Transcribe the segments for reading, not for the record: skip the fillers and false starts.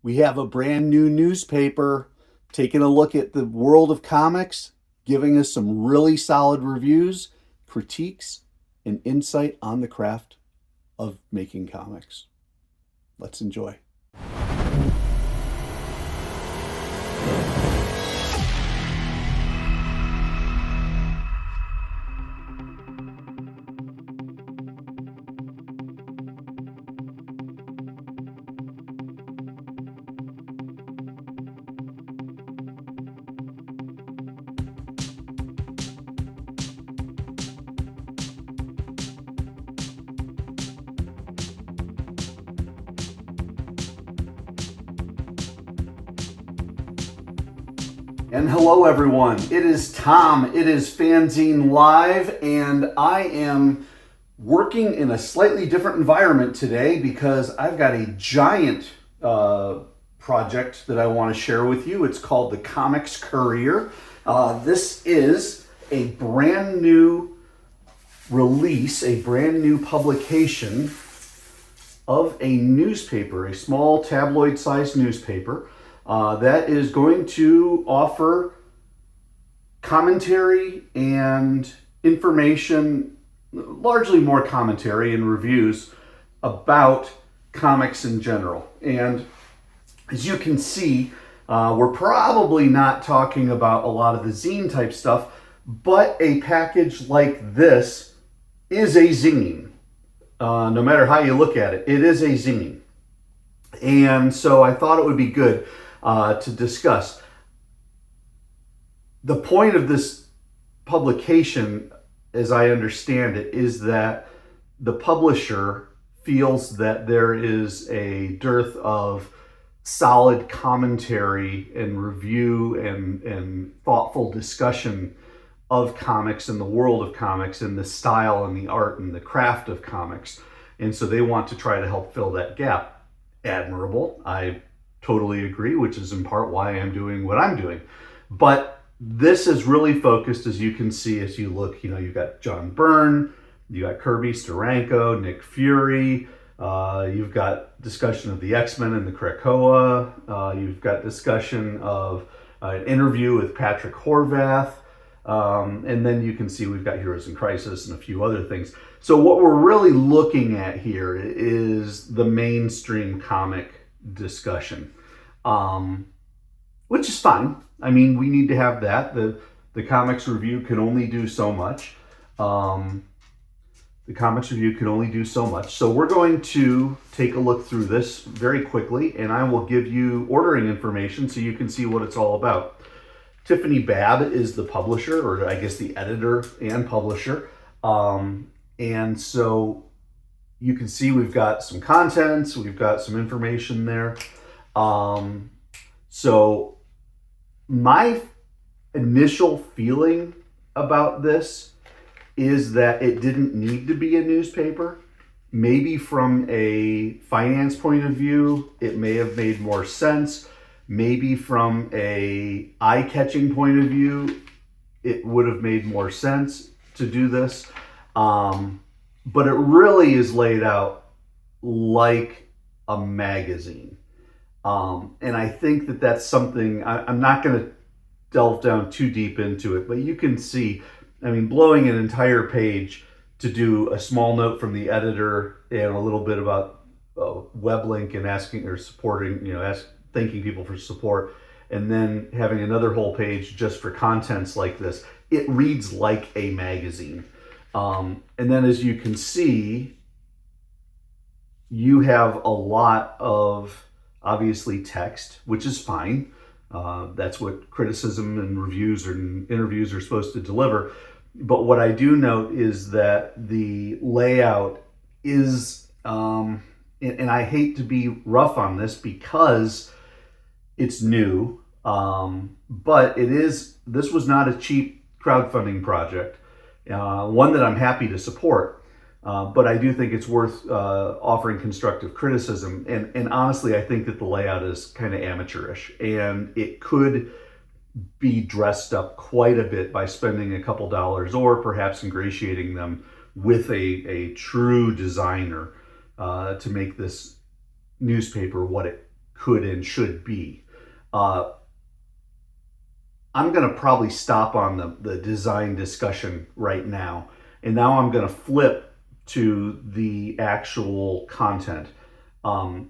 We have a brand new newspaper taking a look at the world of comics, giving us some really solid reviews, critiques, and insight on the craft of making comics. Let's enjoy. And hello everyone, it is Tom, it is FANzine Live, and I am working in a slightly different environment today because I've got a giant project that I want to share with you. It's called the Comics Courier. This is a brand new release, a brand new publication of a newspaper, a small tabloid-sized newspaper that is going to offer commentary and information, largely more commentary and reviews about comics in general. And as you can see, we're probably not talking about a lot of the zine type stuff, but a package like this is a zine. No matter how you look at it, it is a zine. And so I thought it would be good to discuss. The point of this publication, as I understand it, is that the publisher feels that there is a dearth of solid commentary and review and thoughtful discussion of comics and the world of comics and the style and the art and the craft of comics. And so they want to try to help fill that gap. Admirable. I totally agree, which is in part why I'm doing what I'm doing. But this is really focused, as you can see, as you look, you've got John Byrne, you got Kirby Steranko, Nick Fury, you've got discussion of the X-Men and the Krakoa, you've got discussion of an interview with Patrick Horvath, and then you can see we've got Heroes in Crisis and a few other things. So what we're really looking at here is the mainstream comic discussion, which is fine. I mean, we need to have that. The comics review can only do so much. The comics review can only do so much. So we're going to take a look through this very quickly, and I will give you ordering information so you can see what it's all about. Tiffany Babb is the publisher, or I guess the editor and publisher. And so you can see we've got some contents, we've got some information there. So my initial feeling about this is that it didn't need to be a newspaper. Maybe from a finance point of view, it may have made more sense. Maybe from a eye-catching point of view, it would have made more sense to do this. But it really is laid out like a magazine. And I think that that's something, I'm not going to delve down too deep into it, but you can see, I mean, blowing an entire page to do a small note from the editor and a little bit about web link and asking or supporting, thanking people for support, and then having another whole page just for contents like this. It reads like a magazine. And then as you can see, you have a lot of obviously text, which is fine. That's what criticism and reviews and interviews are supposed to deliver. But what I do note is that the layout is, and I hate to be rough on this because it's new, but this was not a cheap crowdfunding project. One that I'm happy to support, but I do think it's worth offering constructive criticism. And honestly, I think that the layout is kind of amateurish, and it could be dressed up quite a bit by spending a couple dollars or perhaps ingratiating them with a true designer to make this newspaper what it could and should be. I'm going to probably stop on the design discussion right now. And now I'm going to flip to the actual content.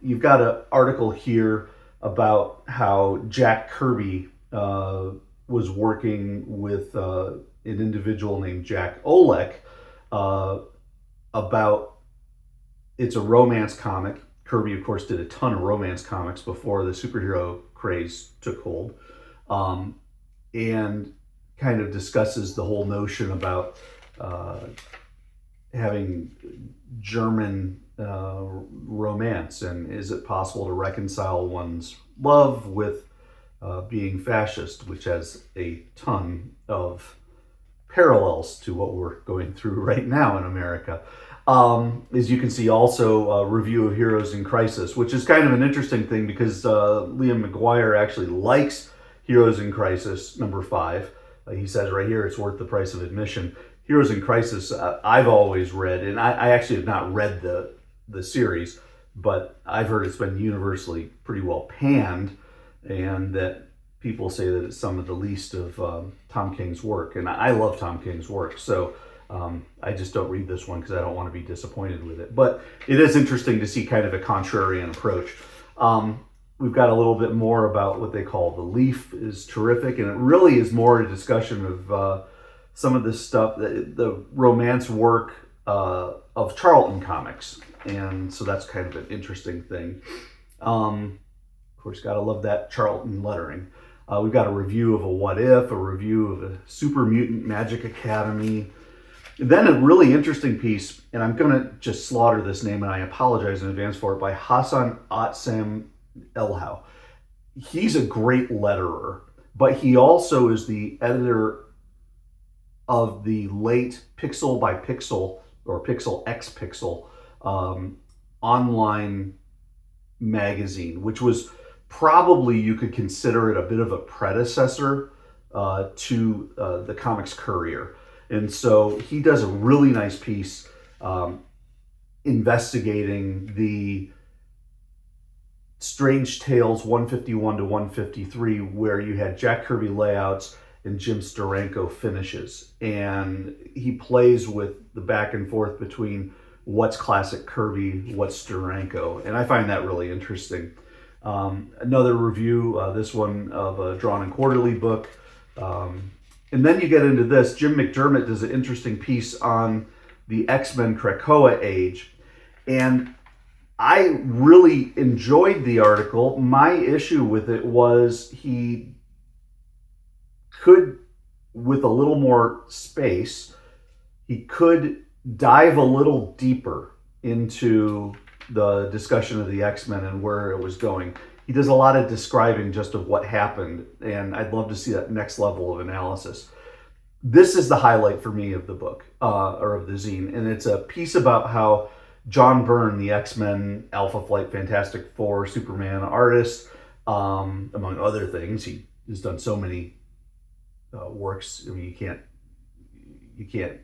You've got an article here about how Jack Kirby was working with an individual named Jack Olek about, it's a romance comic. Kirby, of course, did a ton of romance comics before the superhero craze took hold, and kind of discusses the whole notion about having German romance, and is it possible to reconcile one's love with being fascist, which has a ton of parallels to what we're going through right now in America. As you can see, also a review of Heroes in Crisis, which is kind of an interesting thing because Liam McGuire actually likes Heroes in Crisis #5. He says right here, it's worth the price of admission. Heroes in Crisis, I've always read, and I actually have not read the series, but I've heard it's been universally pretty well panned, and that people say that it's some of the least of Tom King's work. And I love Tom King's work, so I just don't read this one because I don't want to be disappointed with it. But it is interesting to see kind of a contrarian approach. We've got a little bit more about what they call The Leaf is terrific, and it really is more a discussion of some of this stuff, the romance work of Charlton Comics. And so that's kind of an interesting thing. Of course, gotta love that Charlton lettering. We've got a review of a What If, a review of a Super Mutant Magic Academy. And then a really interesting piece, and I'm gonna just slaughter this name, and I apologize in advance for it, by Hassan Atsam Elhau. He's a great letterer, but he also is the editor of the late Pixel by Pixel, or Pixel X Pixel, online magazine, which was probably, you could consider it a bit of a predecessor to the Comics Courier. And so he does a really nice piece investigating the Strange Tales 151 to 153, where you had Jack Kirby layouts and Jim Steranko finishes. And he plays with the back and forth between what's classic Kirby, what's Steranko. And I find that really interesting. Another review, this one of a Drawn and Quarterly book. And then you get into this. Jim McDermott does an interesting piece on the X-Men Krakoa age. And I really enjoyed the article. My issue with it was he could, with a little more space, he could dive a little deeper into the discussion of the X-Men and where it was going. He does a lot of describing just of what happened, and I'd love to see that next level of analysis. This is the highlight for me of the book, or of the zine, and it's a piece about how John Byrne, the X-Men, Alpha Flight, Fantastic Four, Superman artist, among other things, he has done so many works. I mean, you can't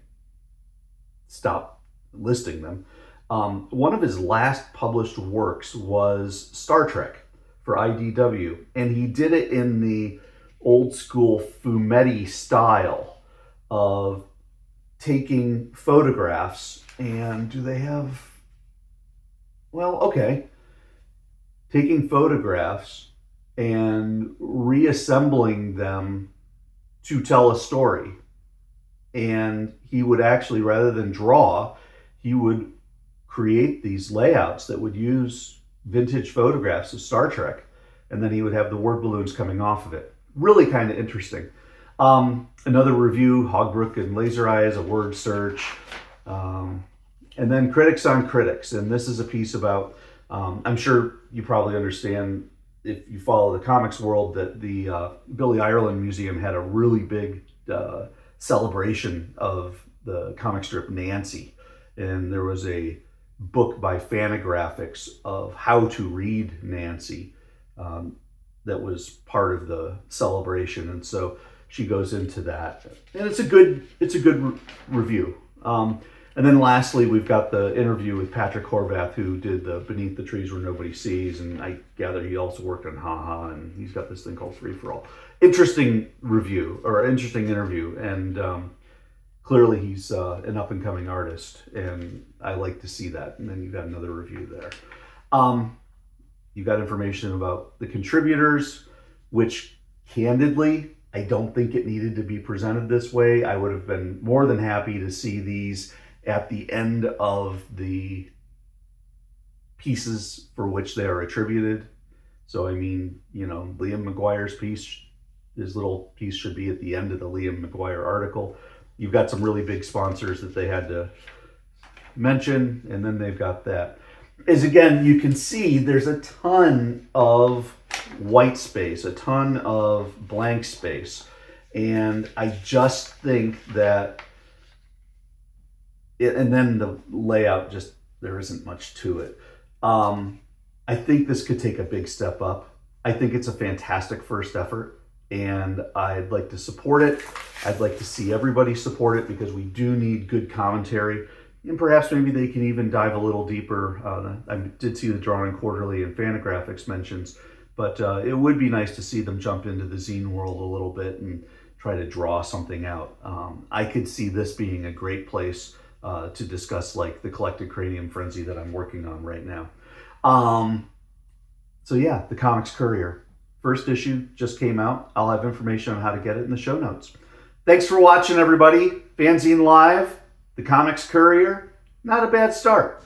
stop listing them. One of his last published works was Star Trek for IDW, and he did it in the old school fumetti style of taking photographs. And do they have, well, okay, taking photographs and reassembling them to tell a story. And he would actually, rather than draw, he would create these layouts that would use vintage photographs of Star Trek, and then he would have the word balloons coming off of it. Really kind of interesting. Another review, Hogbrook and Laser Eyes, a word search. And then Critics on Critics, and this is a piece about, I'm sure you probably understand if you follow the comics world, that the Billy Ireland Museum had a really big celebration of the comic strip Nancy. And there was a book by Fanagraphics of how to read Nancy that was part of the celebration. And so she goes into that. And it's a good review. And then lastly, we've got the interview with Patrick Horvath, who did the Beneath the Trees Where Nobody Sees, and I gather he also worked on Haha, and he's got this thing called Free for All. Interesting review, or interesting interview, and clearly he's an up-and-coming artist, and I like to see that. And then you've got another review there. You've got information about the contributors, which, candidly, I don't think it needed to be presented this way. I would have been more than happy to see these at the end of the pieces for which they are attributed. So, I mean, you know, Liam McGuire's piece, his little piece should be at the end of the Liam McGuire article. You've got some really big sponsors that they had to mention, and then they've got that. As again, you can see there's a ton of white space, a ton of blank space. And I just think that and then the layout, just there isn't much to it. I think this could take a big step up. I think it's a fantastic first effort, and I'd like to support it. I'd like to see everybody support it, because we do need good commentary, and perhaps maybe they can even dive a little deeper. I did see the Drawing Quarterly and Fantagraphics mentions, but it would be nice to see them jump into the zine world a little bit and try to draw something out. I could see this being a great place to discuss, like, the Collected Cranium Frenzy that I'm working on right now. So yeah, the Comics Courier. First issue just came out. I'll have information on how to get it in the show notes. Thanks for watching, everybody. FANzine Live, the Comics Courier. Not a bad start.